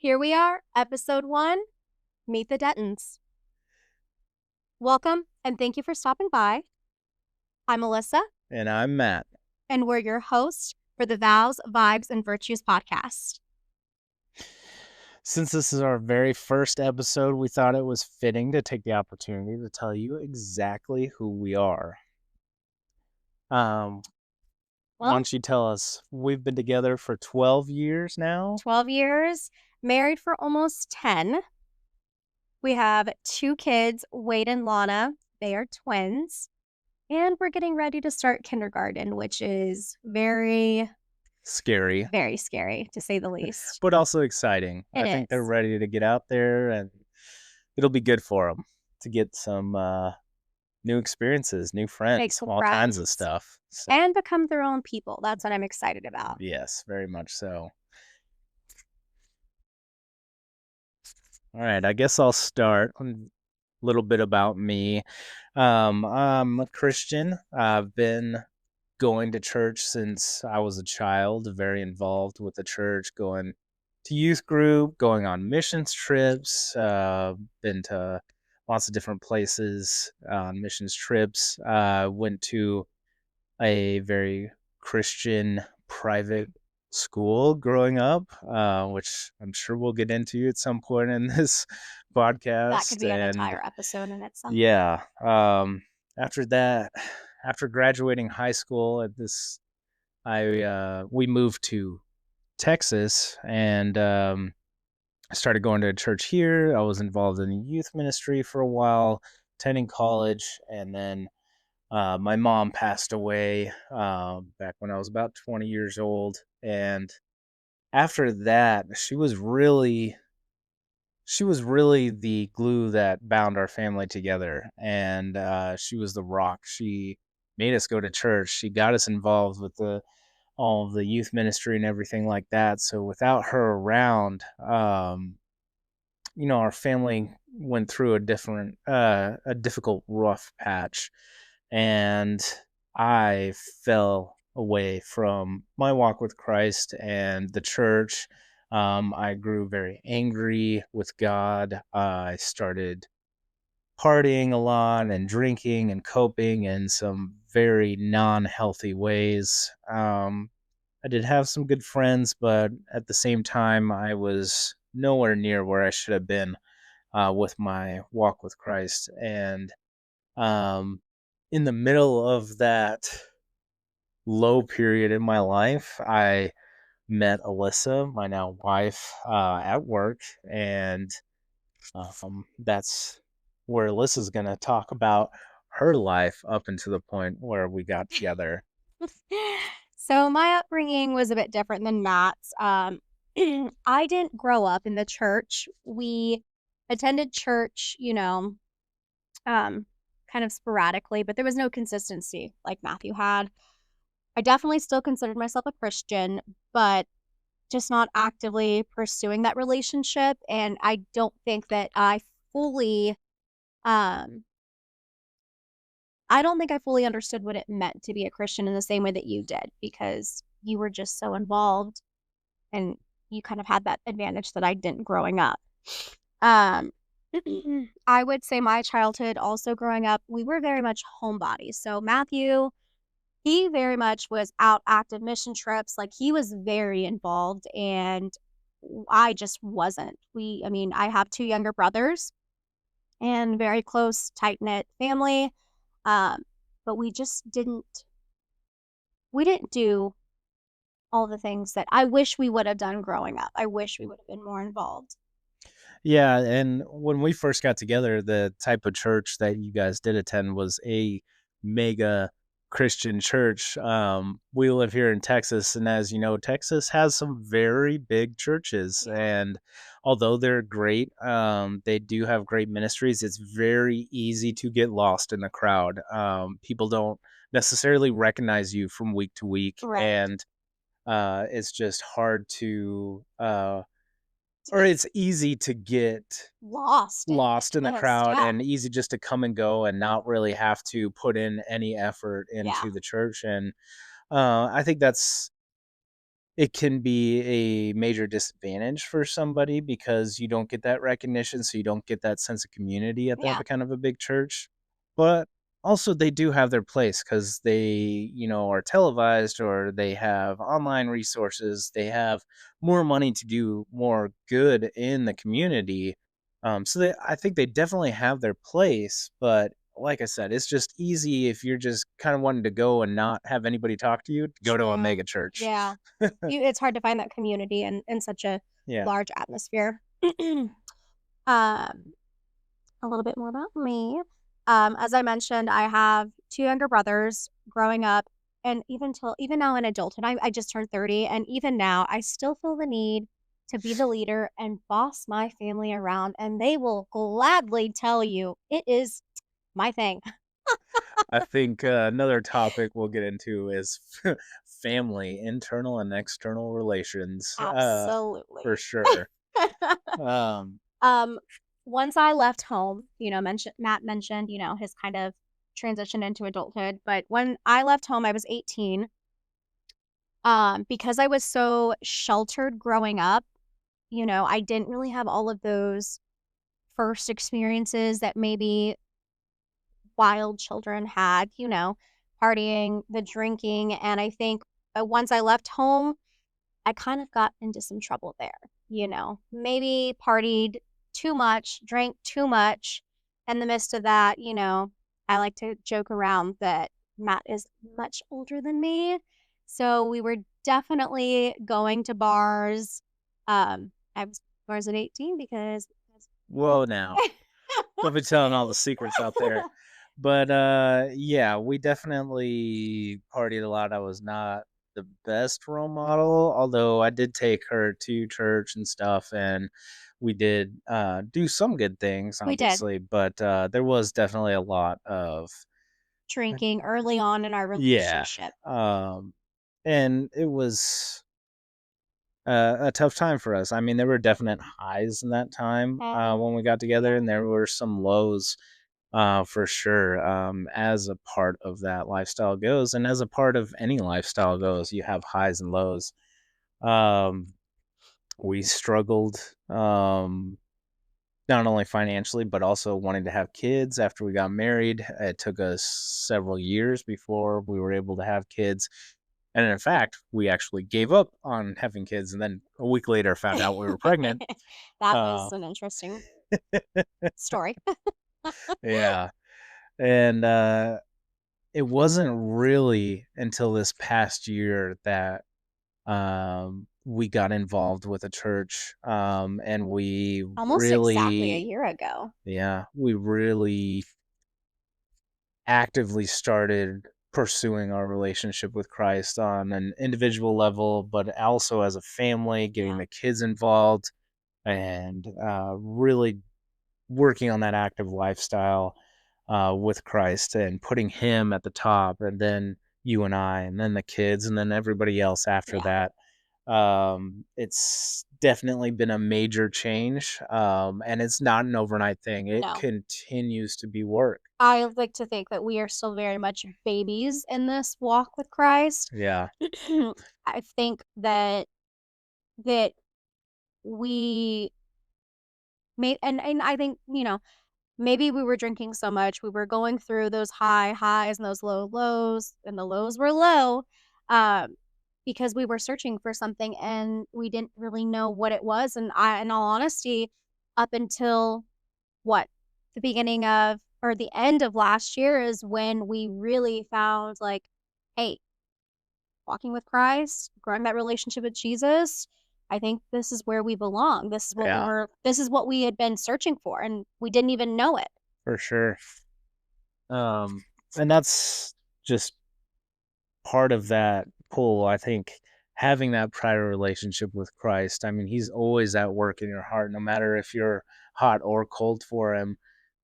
Here we are, episode 1, Meet the Dentons. Welcome, and thank you for stopping by. I'm Alyssa, And I'm Matt. and we're your hosts for the Vows, Vibes, and Virtues podcast. Since this is our very first episode, we thought it was fitting to take the opportunity to tell you exactly who we are. Why Well, don't you tell us? We've been together for 12 years now. 12 years, married for almost 10. We have 2 kids, Wade and Lana. They are twins. And we're getting ready to start kindergarten, which is very, Scary, very scary, to say the least. but also exciting. It I think they're is. ready to get out there, and it'll be good for them to get some new experiences, new friends, some all kinds of friends. stuff. So, And become their own people. That's what I'm excited about. yes, very much so. All right, I guess I'll start a little bit about me. I'm a Christian. I've been going to church since I was a child, very involved with the church, going to youth group, going on missions trips, been to lots of different places on missions trips. Went to a very Christian private school growing up, which I'm sure we'll get into at some point in this That could podcast. be an And entire episode in itself. yeah, after that, after graduating high school at this, we moved to Texas, and I started going to a church here. I was involved in the youth ministry for a while, attending college, and then my mom passed away back when I was about 20 years old. And after that, she was really the glue that bound our family together. And she was the rock. She made us go to church. She got us involved with all of the youth ministry and everything like that. So without her around, our family went through a difficult, rough patch, and I fell away from my walk with Christ and the church. I grew very angry with God. I started partying a lot and drinking and coping in some very non-healthy ways. I did have some good friends, but at the same time, I was nowhere near where I should have been with my walk with Christ. And um, in the middle of that low period in my life, I met Alyssa, my now wife, at work. And that's where Alyssa's going to talk about her life up until the point where we got together. So my upbringing was a bit different than Matt's. I didn't grow up in the church. We attended church, kind of sporadically, but there was no consistency like Matthew had. I definitely still considered myself a Christian, but just not actively pursuing that relationship. And I don't think that fully, um, I don't think I fully understood what it meant to be a Christian in the same way that you did, because you were just so involved and you kind of had that advantage that I didn't growing up. Um, I would say my childhood also growing up, we were very much homebodies. So Matthew, he very much was out active mission trips. Like he was very involved and I just wasn't. I have 2 younger brothers and very close, tight-knit family. But we didn't do all the things that I wish we would have done growing up. I wish we would have been more involved. Yeah, and when we first got together, the type of church that you guys did attend was a mega Christian church. We live here in Texas, and as you know, Texas has some very big churches. Yeah. And although they're great, they do have great ministries. It's very easy to get lost in the crowd. People don't necessarily recognize you from week to week, Right. and it's just hard to or it's easy to get Lost in the crowd, yeah. and easy just to come and go and not really have to put in any effort Yeah. into the church. And I think it can be a major disadvantage for somebody because you don't get that recognition, so you don't get that sense of community at Yeah. that kind of a big church. But also they do have their place because they, are televised or they have online resources. They have more money to do more good in the community. I think they definitely have their place, but like I said, it's just easy if you're just kind of wanting to go and not have anybody talk to you, to go to a True. mega church. Yeah. It's hard to find that community in such a Yeah. large atmosphere. Um, a little bit more about me. As I mentioned, I have 2 younger brothers growing up, and even now in adulthood, I just turned 30, and even now, I still feel the need to be the leader and boss my family around, and they will gladly tell you it is my thing. I think another topic we'll get into is family, internal and external relations, for Absolutely. sure. Um, Um, Once I left home, Matt mentioned, his kind of transition into adulthood, but when I left home, I was 18. Because I was so sheltered growing up, I didn't really have all of those first experiences that maybe wild children had, partying, the drinking, and I think, once I left home, I kind of got into some trouble there, maybe partied too much, drank too much. In the midst of that, I like to joke around that Matt is much older than me. So we were definitely going to bars. I was bars at 18 because Whoa, now don't be telling all the secrets out there. But yeah, we definitely partied a lot. I was not the best role model, although I did take her to church and stuff, and we did do some good things, we did obviously. But there was definitely a lot of drinking early on in our yeah, relationship. um, and it was a tough time for us. I mean, there were definite highs in that time Oh, when we got together, yeah. and there were some lows for sure. As a part of that lifestyle goes, and as a part of any lifestyle goes, you have highs and lows. Um, we struggled, not only financially, but also wanting to have kids after we got married. It took us several years before we were able to have kids. And in fact, we actually gave up on having kids and then a week later found out we were pregnant. That Uh, was an interesting story. yeah. And it wasn't really until this past year that we got involved with a church. And we Almost exactly a really, year ago. yeah, we really actively started pursuing our relationship with Christ on an individual level, but also as a family, getting Yeah, the kids involved and really working on that active lifestyle with Christ and putting Him at the top, and then you and I, and then the kids, and then everybody else after yeah. that. It's definitely been a major change, and it's not an overnight thing. It No. continues to be work. I like to think that we are still very much babies in this walk with Christ. Yeah, I think that we may and I think, maybe we were drinking so much, we were going through those high highs and those low lows, and the lows were low, um, because we were searching for something and we didn't really know what it was. And in all honesty, up until what the beginning of or the end of last year is when we really found like, hey, walking with Christ, growing that relationship with Jesus. I think this is where we belong. yeah, This is what we had been searching for and we didn't even know it. for sure. Um, and that's just part of that pull, I think, having that prior relationship with Christ. I mean, He's always at work in your heart, no matter if you're hot or cold for Him.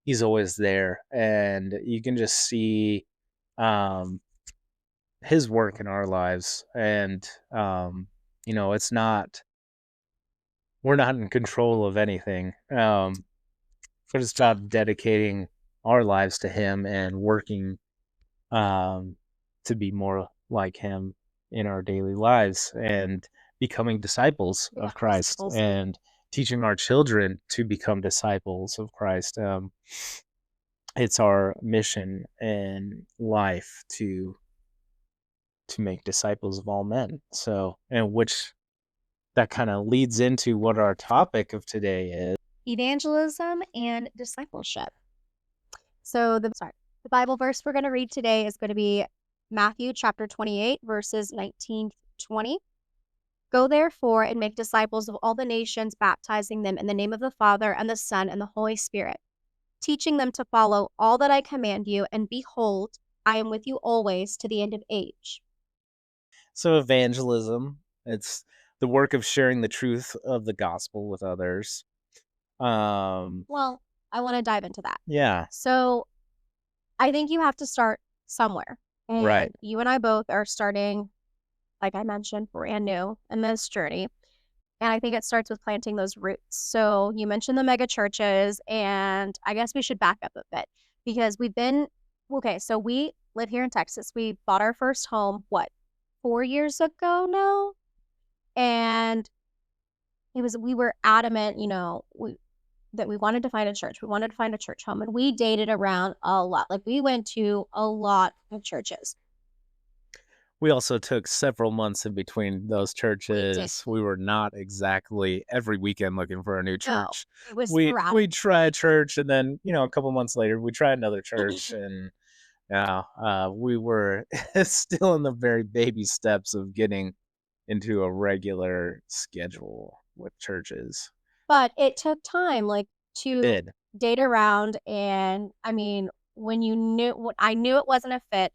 He's always there, and you can just see um, His work in our lives. And it's not we're not in control of anything, but it's about dedicating our lives to Him and working um, to be more like Him in our daily lives. And becoming disciples Yeah, of Christ disciples. and teaching our children to become disciples of Christ. It's our mission in life to make disciples of all men. So, and which that kind of leads into what our topic of today is. Evangelism and discipleship. So the Bible verse we're going to read today is going to be Matthew chapter 28, verses 19 to 20. Go therefore and make disciples of all the nations, baptizing them in the name of the Father and the Son and the Holy Spirit, teaching them to follow all that I command you, and behold, I am with you always to the end of age. So, evangelism, it's the work of sharing the truth of the gospel with others. Um, Well, I want to dive into that. yeah, So I think you have to start somewhere. right. And you and I both are starting, like I mentioned, brand new in this journey. And I think it starts with planting those roots. So you mentioned the mega churches, and I guess we should back up a bit because we've been okay. So we live here in Texas. We bought our first home, what, 4 years ago now? And we were adamant, that we wanted to find a church. We wanted to find a church home, and we dated around a lot. Like, we went to a lot of churches. We also took several months in between those We did. churches. We were not exactly every weekend looking for a new No, church. it was We sporadic. try a church, and then a couple months later we try another church, and yeah, we were still in the very baby steps of getting into a regular schedule with churches. But it took time, like, to Did. date around, and, I mean, when I knew it wasn't a fit,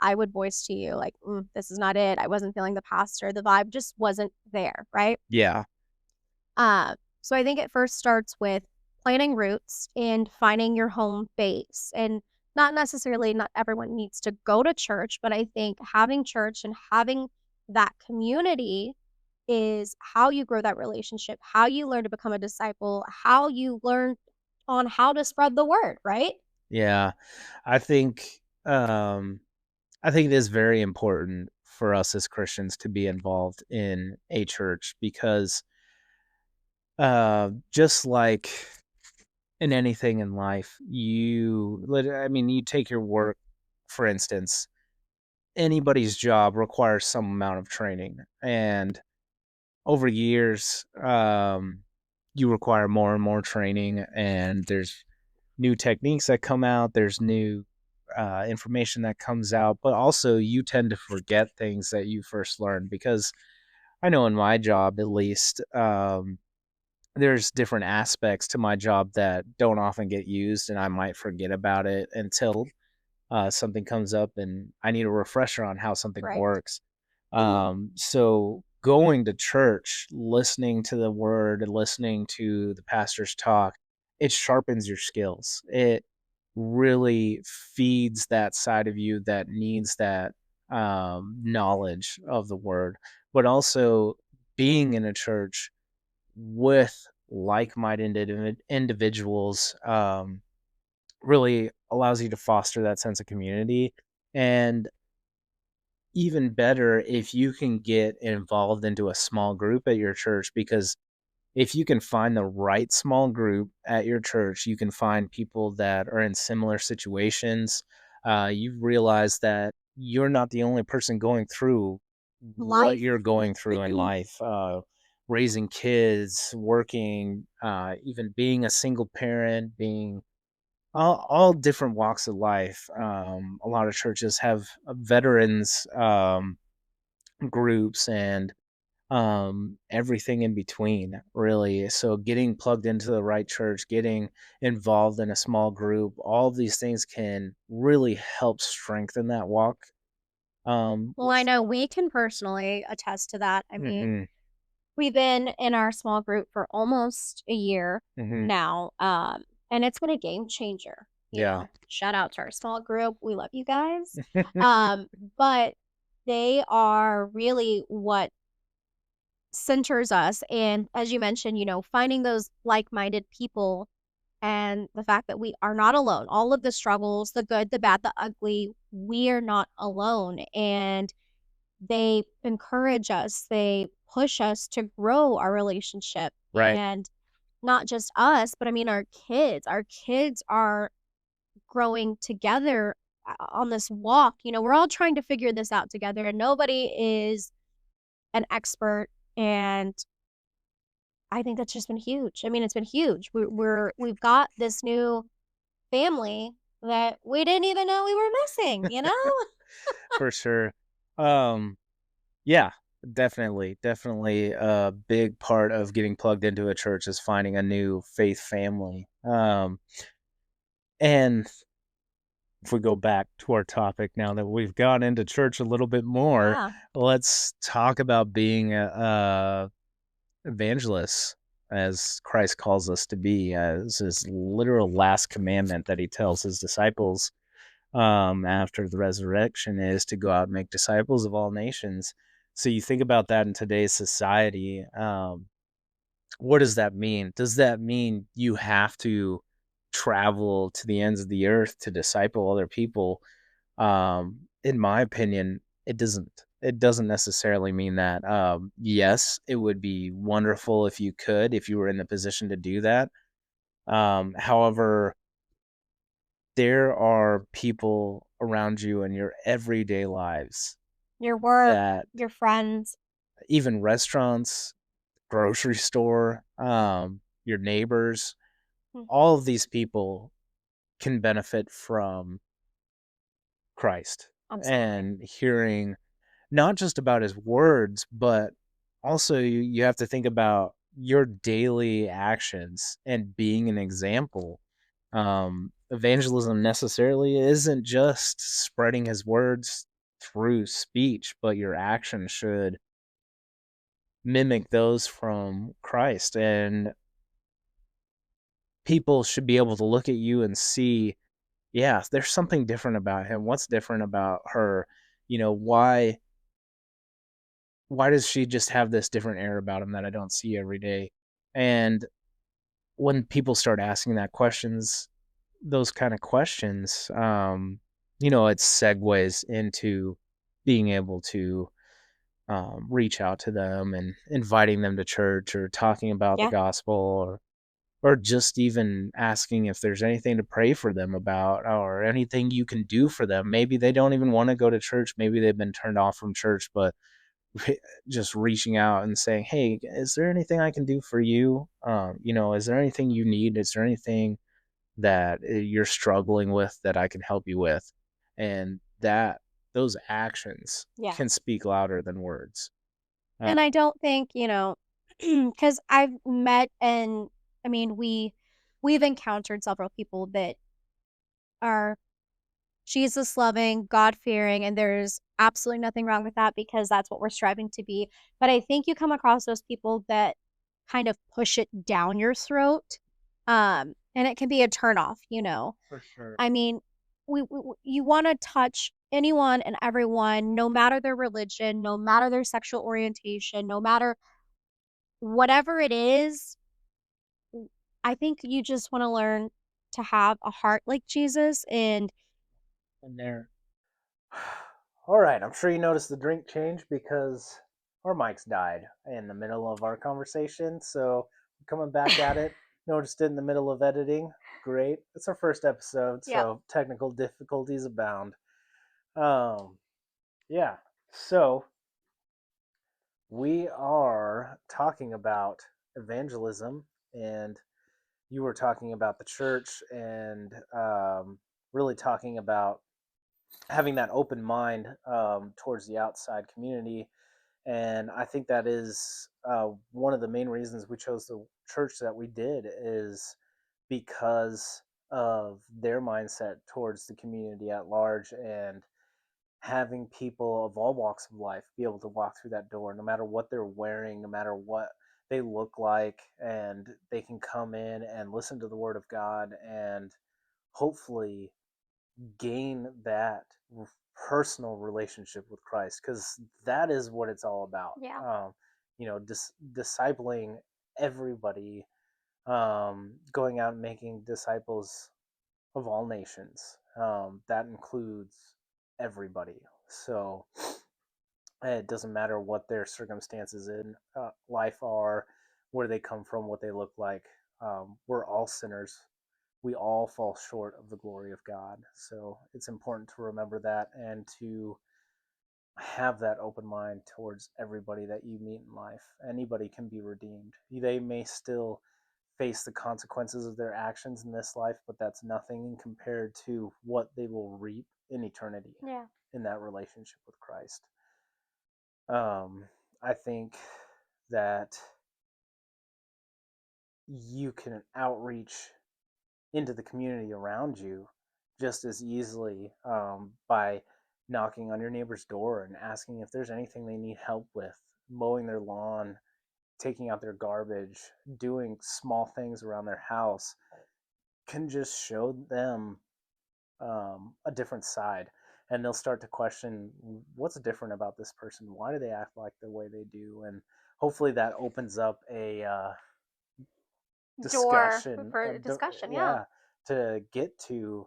I would voice to you, like, "This is not it. I wasn't feeling the pastor. The vibe just wasn't there," right? Yeah. So I think it first starts with planting roots and finding your home base. And not everyone needs to go to church, but I think having church and having that community is how you grow that relationship, how you learn to become a disciple, how you learn on how to spread the word, right? Yeah. I think um I think it is very important for us as Christians to be involved in a church because just like in anything in life, I mean, you take your work, for instance, anybody's job requires some amount of training. And over years, you require more and more training, and there's new techniques that come out, there's new information that comes out, but also you tend to forget things that you first learned because I know in my job, at least, there's different aspects to my job that don't often get used, and I might forget about it until something comes up and I need a refresher on how something Right. works. So going to church, listening to the word and listening to the pastor's talk, it sharpens your skills. It really feeds that side of you that needs that knowledge of the word, but also being in a church with like-minded individuals really allows you to foster that sense of community. And even better if you can get involved into a small group at your church, because if you can find the right small group at your church, you can find people that are in similar situations. You realize that you're not the only person going through what Life. you're going through in life. Raising kids, working, even being a single parent, being all different walks of life. A lot of churches have veterans groups and everything in between, really. So getting plugged into the right church, getting involved in a small group, all of these things can really help strengthen that walk. Well, I know we can personally attest to that. I mean, Mhm, we've been in our small group for almost a year mhm, now, and it's been a game changer, yeah. Shout out to our small group, we love you guys. Um, but they are really what centers us, and as you mentioned, finding those like-minded people and the fact that we are not alone. All of the struggles, the good, the bad, the ugly, we are not alone, and they encourage us, they push us to grow our relationship, Right. and not just us, but I mean our kids. Our kids are growing together on this walk. We're all trying to figure this out together, and nobody is an expert. And I think that's just been huge. I mean, it's been huge. We've got this new family that we didn't even know we were missing. For sure. Um, yeah, definitely a big part of getting plugged into a church is finding a new faith family. And if we go back to our topic now that we've gone into church a little bit more, Yeah. let's talk about being a evangelist as Christ calls us to be, as his literal last commandment that he tells his disciples after the resurrection is to go out and make disciples of all nations. So you think about that in today's society. What does that mean? Does that mean you have to travel to the ends of the earth to disciple other people? In my opinion, it doesn't. It doesn't necessarily mean that. Yes, it would be wonderful if you could, if you were in the position to do that. However, there are people around you in your everyday lives Your work, that your friends. even restaurants, grocery store, your neighbors, Mhm. all of these people can benefit from Christ Absolutely. and hearing not just about his words, but also you have to think about your daily actions and being an example. Evangelism necessarily isn't just spreading his words through speech, but your actions should mimic those from Christ. And people should be able to look at you and see, yeah, there's something different about him. What's different about her? You know, why does she just have this different air about him that I don't see every day? And when people start asking that questions, those kind of questions, it segues into being able to reach out to them and inviting them to church or talking about the Yeah. gospel or just even asking if there's anything to pray for them about or anything you can do for them. Maybe they don't even want to go to church. Maybe they've been turned off from church, but just reaching out and saying, "Hey, is there anything I can do for you? Is there anything you need? Is there anything that you're struggling with that I can help you with?" And that those actions Yeah. can speak louder than words. Uh, And I don't think, because I've met, and I mean, we've encountered several people that are Jesus loving, God fearing, and there's absolutely nothing wrong with that because that's what we're striving to be. But I think you come across those people that kind of push it down your throat. And it can be a turnoff. for sure. I mean, you want to touch anyone and everyone, no matter their religion, no matter their sexual orientation, no matter whatever it is. I think you just want to learn to have a heart like Jesus. And And there. All right, I'm sure you noticed the drink change because our mics died in the middle of our conversation. So coming back at it, noticed it in the middle of editing. Great. It's our first episode, Yep. so technical difficulties abound. Um, yeah. So we are talking about evangelism, and you were talking about the church, and really talking about having that open mind towards the outside community. And I think that is one of the main reasons we chose the church that we did is because of their mindset towards the community at large and having people of all walks of life be able to walk through that door no matter what they're wearing, no matter what they look like, and they can come in and listen to the word of God and hopefully gain that personal relationship with Christ, because that is what it's all about. Yeah. Discipling everybody, going out and making disciples of all nations. That includes everybody. So It doesn't matter what their circumstances in life are, where they come from, what they look like. We're all sinners. We all fall short of the glory of God. So it's important to remember that and to have that open mind towards everybody that you meet in life. Anybody can be redeemed. They may still face the consequences of their actions in this life, but that's nothing compared to what they will reap in eternity Yeah. in that relationship with Christ. Um, I think that you can outreach into the community around you just as easily by knocking on your neighbor's door and asking if there's anything they need help with, mowing their lawn, taking out their garbage, doing small things around their house can just show them a different side. And they'll start to question what's different about this person? Why do they act like the way they do? And hopefully that opens up a Door discussion, for discussion. Yeah. yeah, to get to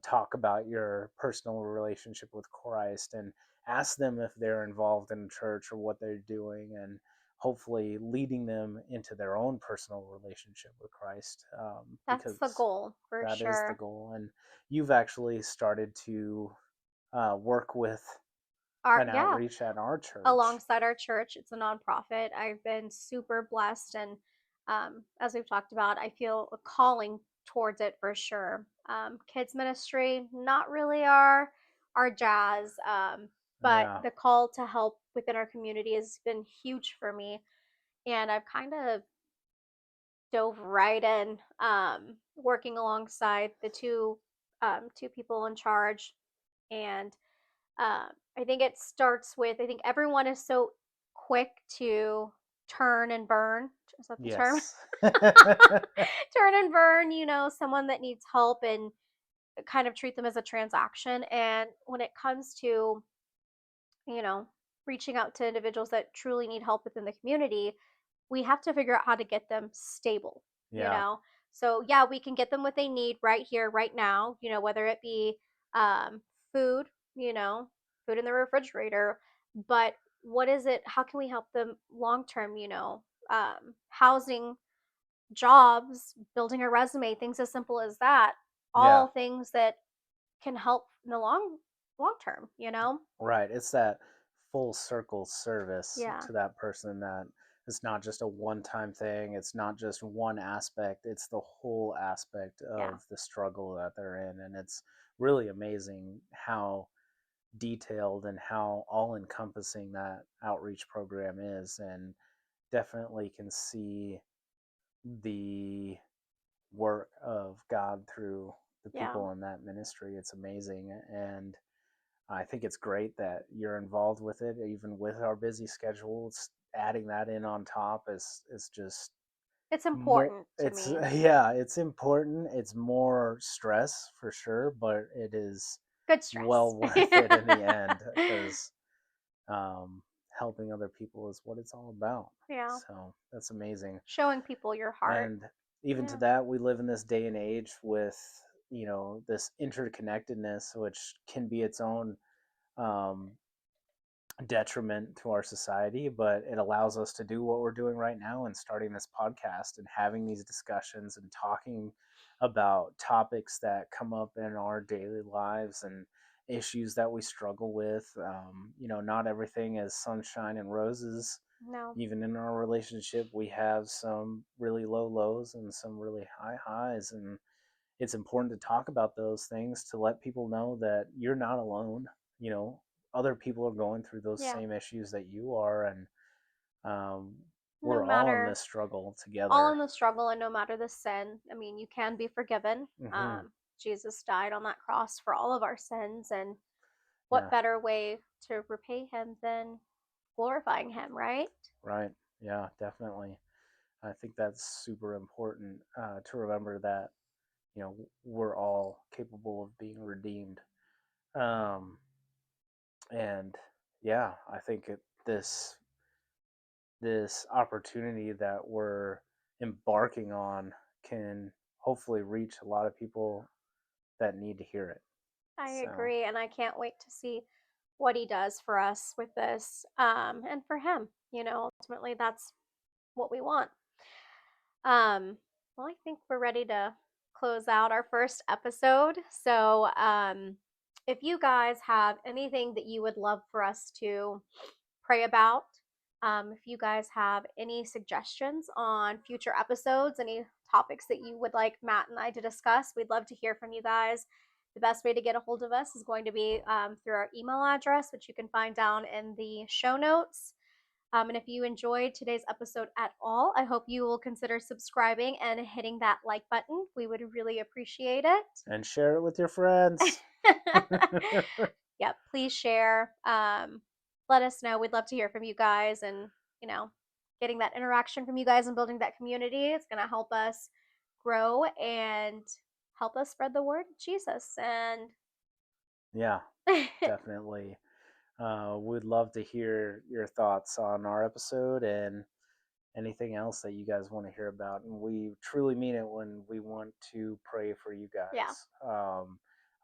talk about your personal relationship with Christ and ask them if they're involved in church or what they're doing, and hopefully leading them into their own personal relationship with Christ, That's the because goal for that is the sure. goal. And you've actually started to work with Our an Yeah, outreach at our church. alongside our church. It's a nonprofit. I've been super blessed, and as we've talked about, I feel a calling towards it for sure. Kids ministry, not really our jazz, but Yeah, the call to help within our community has been huge for me, and I've kind of dove right in, working alongside the two people in charge, and I think it starts with, I think everyone is so quick to turn and burn. Is that the term? yes. Turn and burn, someone that needs help and kind of treat them as a transaction. And when it comes to, you know, reaching out to individuals that truly need help within the community, we have to figure out how to get them stable, you Yeah, know? So, yeah, we can get them what they need right here, right now, whether it be um, food, you know, food in the refrigerator, but what is it? How can we help them long term, housing, jobs, building a resume, things as simple as that, yeah. all things that can help in the long term, Right. It's that full circle service Yeah, to that person that it's not just a one time thing. It's not just one aspect. It's the whole aspect yeah, of the struggle that they're in. And it's really amazing how detailed and how all encompassing that outreach program is. And definitely can see the work of God through the yeah. people in that ministry. It's amazing. And I think it's great that you're involved with it, even with our busy schedules. Adding that in on top is just It's more. important to It's me. yeah, it's important. It's more stress for sure, but it is Good well stress. worth it in the end because um, helping other people is what it's all about. Yeah. So that's amazing. Showing people your heart. And even to Yeah. that, we live in this day and age with this interconnectedness, which can be its own um, detriment to our society, but it allows us to do what we're doing right now and starting this podcast and having these discussions and talking about topics that come up in our daily lives and issues that we struggle with. Not everything is sunshine and roses. No. Even in our relationship, we have some really low lows and some really high highs. And it's important to talk about those things to let people know that you're not alone. You know, other people are going through those Yeah. same issues that you are, and um, No we're all in matter this struggle all together. in the struggle and no matter the sin, I mean, you can be forgiven. Hmm. Jesus died on that cross for all of our sins, and what Yeah, better way to repay him than glorifying him, right? right. Yeah, definitely. I think that's super important to remember that we're all capable of being redeemed. Um, and yeah, I think this opportunity that we're embarking on can hopefully reach a lot of people that need to hear it. I So, agree, and I can't wait to see what he does for us with this, and for him. Ultimately, that's what we want. Well, I think we're ready to close out our first episode. So, if you guys have anything that you would love for us to pray about, if you guys have any suggestions on future episodes, any topics that you would like Matt and I to discuss, we'd love to hear from you guys. The best way to get a hold of us is going to be through our email address, which you can find down in the show notes. And if you enjoyed today's episode at all, I hope you will consider subscribing and hitting that like button. We would really appreciate And share it with your friends. it. Yep, please share. Let us know. We'd love to hear from you guys, and you know, getting that interaction from you guys and building that community is going to help us grow and help us spread the word of Jesus. And Yeah, definitely. We'd love to hear your thoughts on our episode and anything else that you guys want to hear about. And we truly mean it when we want to pray for you yeah, guys.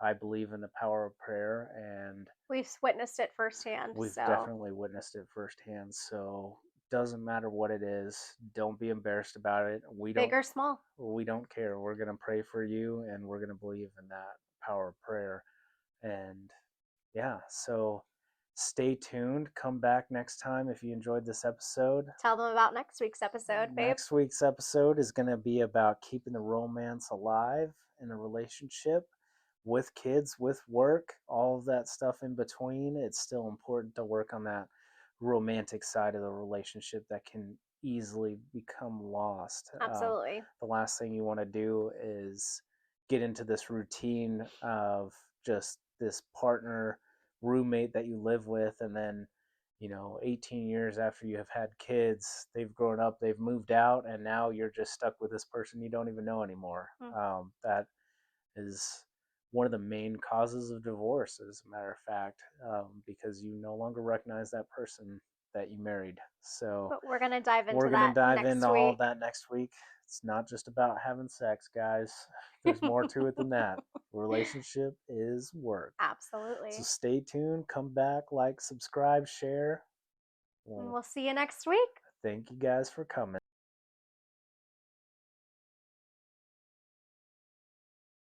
I believe in the power of prayer, and we've witnessed it firsthand. we've So definitely witnessed it firsthand. So doesn't matter what it is. Don't be embarrassed about it. big or small. We don't care. We're gonna pray for you, and we're gonna believe in that power of prayer. And yeah, so stay tuned. Come back next time if you enjoyed this episode. Tell them about next week's episode, babe. Next week's episode is going to be about keeping the romance alive in a relationship with kids, with work, all of that stuff in between. It's still important to work on that romantic side of the relationship that can easily become lost. Absolutely. The last thing you want to do is get into this routine of just this partner, roommate that you live with, and then 18 years after you have had kids, they've grown up, they've moved out, and now you're just stuck with this person you don't even know anymore. That is one of the main causes of divorce, as a matter of fact, because you no longer recognize that person that you married. So But we're going to dive we're into going to that dive next into all week. of that next week. It's not just about having sex, guys. There's more to it than that. Relationship is work. So Absolutely. stay tuned. Come back, like, subscribe, share. And Well, we'll see you next week. thank you guys for coming.